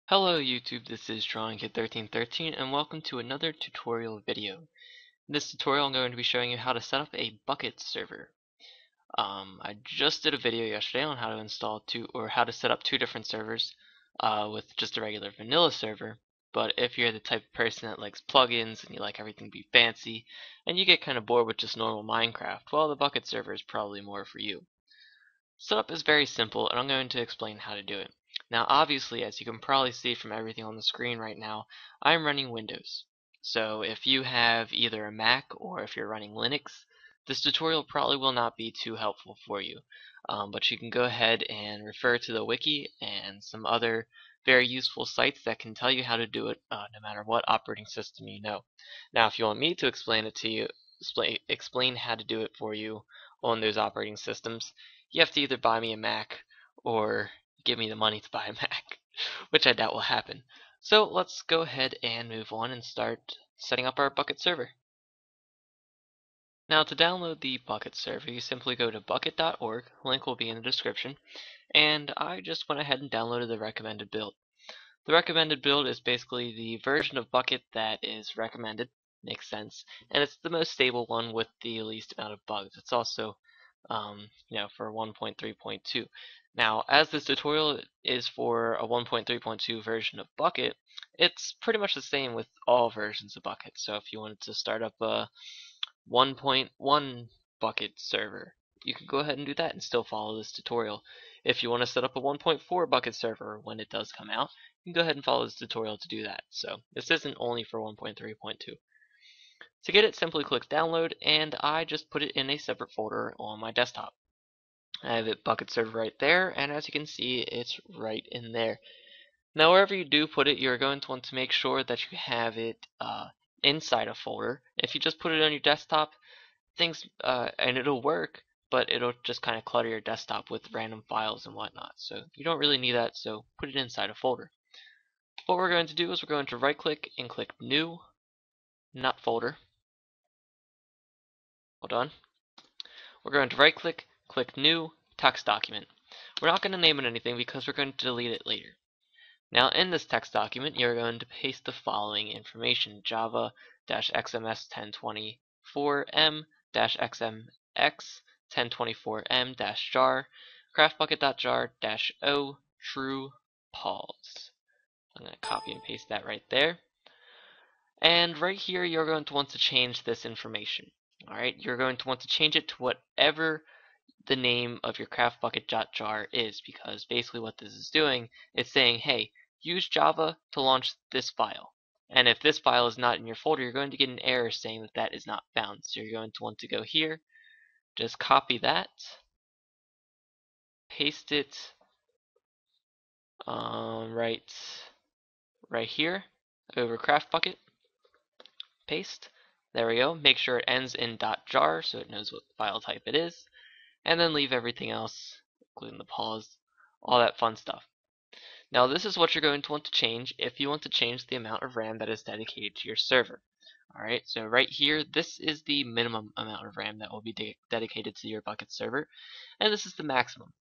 Hello YouTube, this is DrawingKid1313 and welcome to another tutorial video. In this tutorial I'm going to be showing you how to set up a Bukkit server. I just did a video yesterday on how to install how to set up two different servers with just a regular vanilla server. But if you're the type of person that likes plugins and you like everything to be fancy and you get kind of bored with just normal Minecraft, well, the Bukkit server is probably more for you. Setup is very simple and I'm going to explain how to do it. Now obviously, as you can probably see from everything on the screen right now, I'm running Windows. So if you have either a Mac or if you're running Linux, this tutorial probably will not be too helpful for you. But you can go ahead and refer to the wiki and some other very useful sites that can tell you how to do it no matter what operating system you know. Now if you want me to explain it to you, explain how to do it for you on those operating systems, you have to either buy me a Mac or give me the money to buy a Mac, which I doubt will happen. So let's go ahead and move on and start setting up our Bukkit server. Now to download the Bukkit server, you simply go to bukkit.org, link will be in the description, and I just went ahead and downloaded the recommended build. The recommended build is basically the version of Bukkit that is recommended, makes sense, and it's the most stable one with the least amount of bugs. It's also for 1.3.2. Now, as this tutorial is for a 1.3.2 version of Bukkit, it's pretty much the same with all versions of Bukkit. So if you wanted to start up a 1.1 Bukkit server, you could go ahead and do that and still follow this tutorial. If you want to set up a 1.4 Bukkit server when it does come out, you can go ahead and follow this tutorial to do that. So this isn't only for 1.3.2. To get it, simply click download, and I just put it in a separate folder on my desktop. I have it Bukkit server right there, and as you can see, it's right in there. Now wherever you do put it, you're going to want to make sure that you have it inside a folder. If you just put it on your desktop, and it'll work, but it'll just kind of clutter your desktop with random files and whatnot. So you don't really need that, so put it inside a folder. What we're going to do is we're going to right click and click new, not folder. Hold on. We're going to right click, click new, text document. We're not going to name it anything because we're going to delete it later. Now in this text document, you're going to paste the following information: Java-Xms1024M Xmx1024M jar, craftbukkit.jar-o true pause. I'm going to copy and paste that right there. And right here, you're going to want to change this information. Alright, you're going to want to change it to whatever the name of your craftbukkit.jar is, because basically what this is doing is saying, hey, use Java to launch this file. And if this file is not in your folder, you're going to get an error saying that that is not found. So you're going to want to go here, just copy that, paste it right here over craftbukkit, paste. There we go. Make sure it ends in .jar so it knows what file type it is, and then leave everything else, including the pause, all that fun stuff. Now this is what you're going to want to change if you want to change the amount of RAM that is dedicated to your server. Alright, so right here, this is the minimum amount of RAM that will be dedicated to your Bukkit server, and this is the maximum.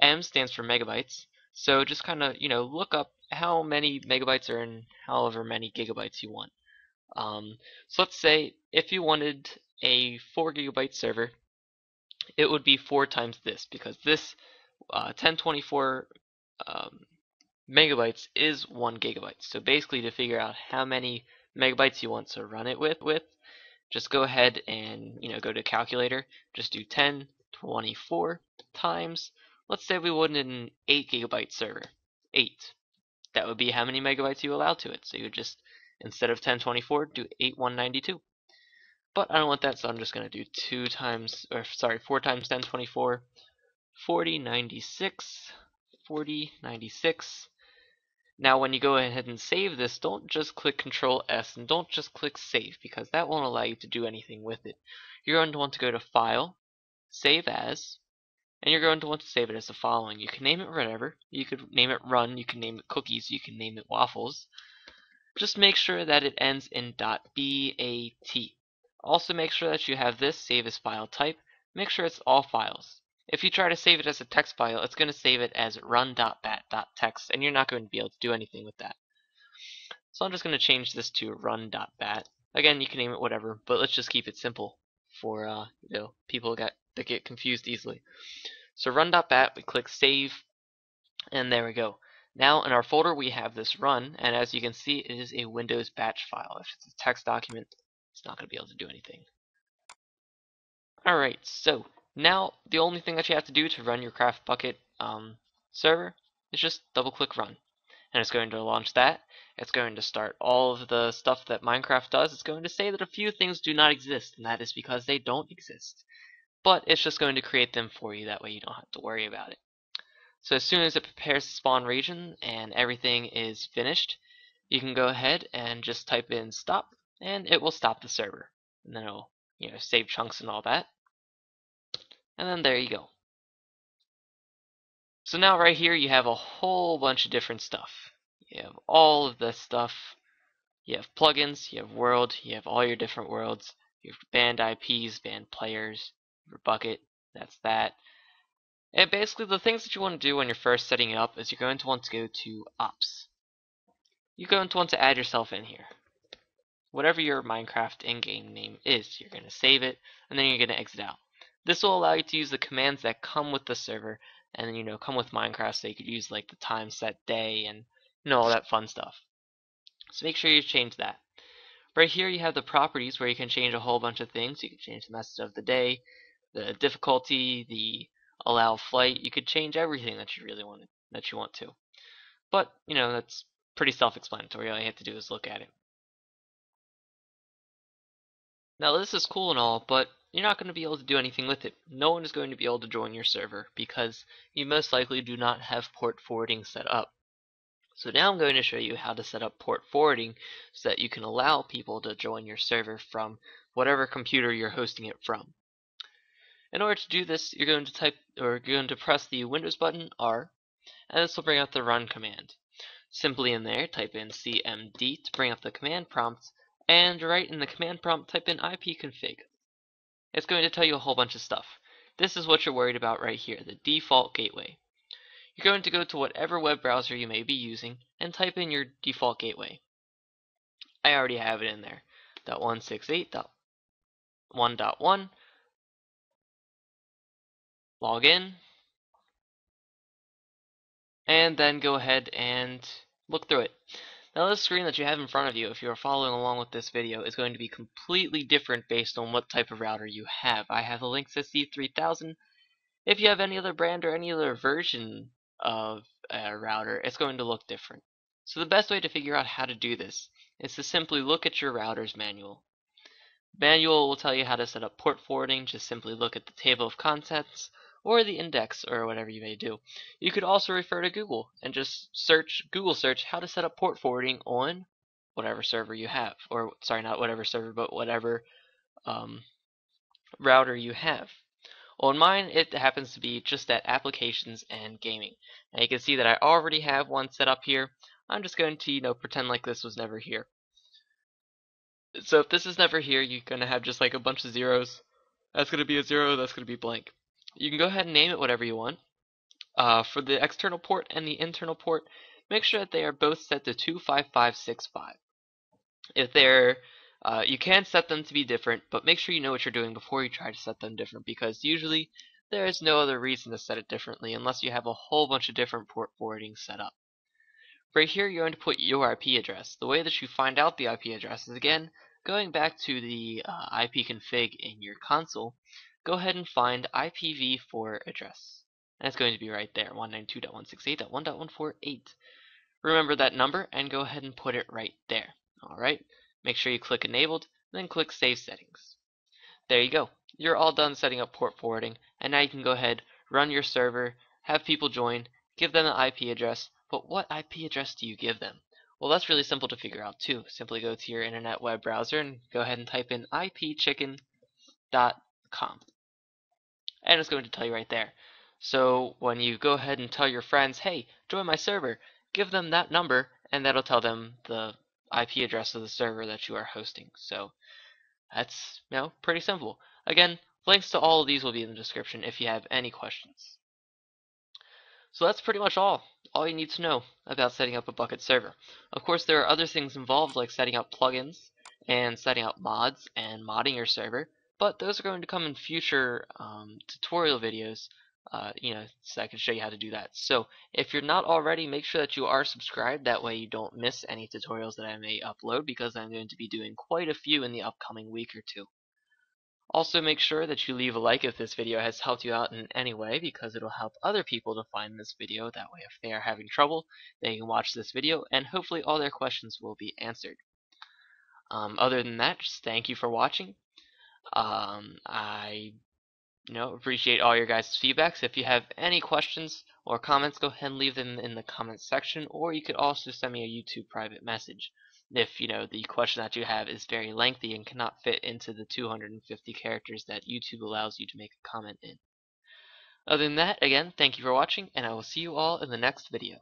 M stands for megabytes, so just kind of, look up how many megabytes are in however many gigabytes you want. So let's say if you wanted a 4 gigabyte server, it would be 4 times this, because this 1024 megabytes is 1 gigabyte. So basically, to figure out how many megabytes you want to run it with, just go ahead and go to calculator, just do 1024 times, let's say we wanted an 8 gigabyte server, 8. That would be how many megabytes you allow to it. So you would just, instead of 1024, do 8192. But I don't want that, so I'm just going to do 4 times 1024, 4096, 4096. Now when you go ahead and save this, don't just click Control S and don't just click Save, because that won't allow you to do anything with it. You're going to want to go to File, Save As, and you're going to want to save it as the following. You can name it whatever. You could name it Run, you can name it Cookies, you can name it Waffles. Just make sure that it ends in .bat. Also make sure that you have this Save as File Type. Make sure it's all files. If you try to save it as a text file, it's going to save it as run.bat.txt, and you're not going to be able to do anything with that. So I'm just going to change this to run.bat. Again, you can name it whatever, but let's just keep it simple for people that get confused easily. So run.bat, we click save, and there we go. Now in our folder we have this run, and as you can see, it is a Windows batch file. If it's a text document, it's not going to be able to do anything. Alright, so now the only thing that you have to do to run your Craft Bukkit server is just double click run. And it's going to launch that. It's going to start all of the stuff that Minecraft does. It's going to say that a few things do not exist, and that is because they don't exist. But it's just going to create them for you, that way you don't have to worry about it. So as soon as it prepares the spawn region and everything is finished, you can go ahead and just type in stop, and it will stop the server. And then it'll save chunks and all that. And then there you go. So now right here you have a whole bunch of different stuff. You have all of this stuff. You have plugins, you have world, you have all your different worlds. You have banned IPs, banned players, your bucket, that's that. And basically the things that you want to do when you're first setting it up is you're going to want to go to ops. You're going to want to add yourself in here. Whatever your Minecraft in-game name is, you're going to save it, and then you're going to exit out. This will allow you to use the commands that come with the server, and come with Minecraft, so you could use like the time set day and all that fun stuff. So make sure you change that. Right here you have the properties where you can change a whole bunch of things. You can change the message of the day, the difficulty, the allow flight. You could change everything that you really want to. But that's pretty self-explanatory. All you have to do is look at it. Now this is cool and all, but you're not going to be able to do anything with it. No one is going to be able to join your server because you most likely do not have port forwarding set up. So now I'm going to show you how to set up port forwarding so that you can allow people to join your server from whatever computer you're hosting it from. In order to do this, you're going to press the Windows button R, and this will bring up the run command. Simply in there, type in cmd to bring up the command prompt, and right in the command prompt, type in ipconfig. It's going to tell you a whole bunch of stuff. This is what you're worried about right here, the default gateway. You're going to go to whatever web browser you may be using and type in your default gateway. I already have it in there. .168.1.1. Log in. And then go ahead and look through it. Now this screen that you have in front of you, if you're following along with this video, is going to be completely different based on what type of router you have. I have the Linksys C3000. If you have any other brand or any other version of a router, it's going to look different. So the best way to figure out how to do this is to simply look at your router's manual. The manual will tell you how to set up port forwarding. Just simply look at the table of contents or the index or whatever you may do. You could also refer to Google and just Google search how to set up port forwarding on whatever server you have, or sorry, not whatever server, but whatever router you have. On mine, it happens to be just at applications and gaming. Now you can see that I already have one set up here. I'm just going to pretend like this was never here. So if this is never here, you're going to have just like a bunch of zeros. That's going to be a 0, that's going to be blank. You can go ahead and name it whatever you want. For the external port and the internal port, make sure that they are both set to 25565. If they're you can set them to be different, but make sure you know what you're doing before you try to set them different, because usually there is no other reason to set it differently unless you have a whole bunch of different port forwarding set up. Right here, you're going to put your IP address. The way that you find out the IP address is, again, going back to the ipconfig in your console. Go ahead and find IPv4 address. And it's going to be right there, 192.168.1.148. Remember that number and go ahead and put it right there. Alright, make sure you click enabled, then click save settings. There you go. You're all done setting up port forwarding, and now you can go ahead, run your server, have people join, give them an IP address. But what IP address do you give them? Well, that's really simple to figure out too. Simply go to your internet web browser and go ahead and type in ipchicken.com. And it's going to tell you right there. So when you go ahead and tell your friends, hey, join my server, give them that number, and that'll tell them the IP address of the server that you are hosting. So that's pretty simple. Again, Links to all of these will be in the description if you have any questions. So that's pretty much all you need to know about setting up a Bukkit server. Of course, there are other things involved like setting up plugins and setting up mods and modding your server, but those are going to come in future tutorial videos, so I can show you how to do that. So if you're not already, make sure that you are subscribed. That way you don't miss any tutorials that I may upload, because I'm going to be doing quite a few in the upcoming week or two. Also, make sure that you leave a like if this video has helped you out in any way, because it'll help other people to find this video. That way, if they are having trouble, they can watch this video and hopefully all their questions will be answered. Other than that, just thank you for watching. I appreciate all your guys' feedbacks. If you have any questions or comments, go ahead and leave them in the comments section, or you could also send me a YouTube private message if the question that you have is very lengthy and cannot fit into the 250 characters that YouTube allows you to make a comment in. Other than that, again, thank you for watching, and I will see you all in the next video.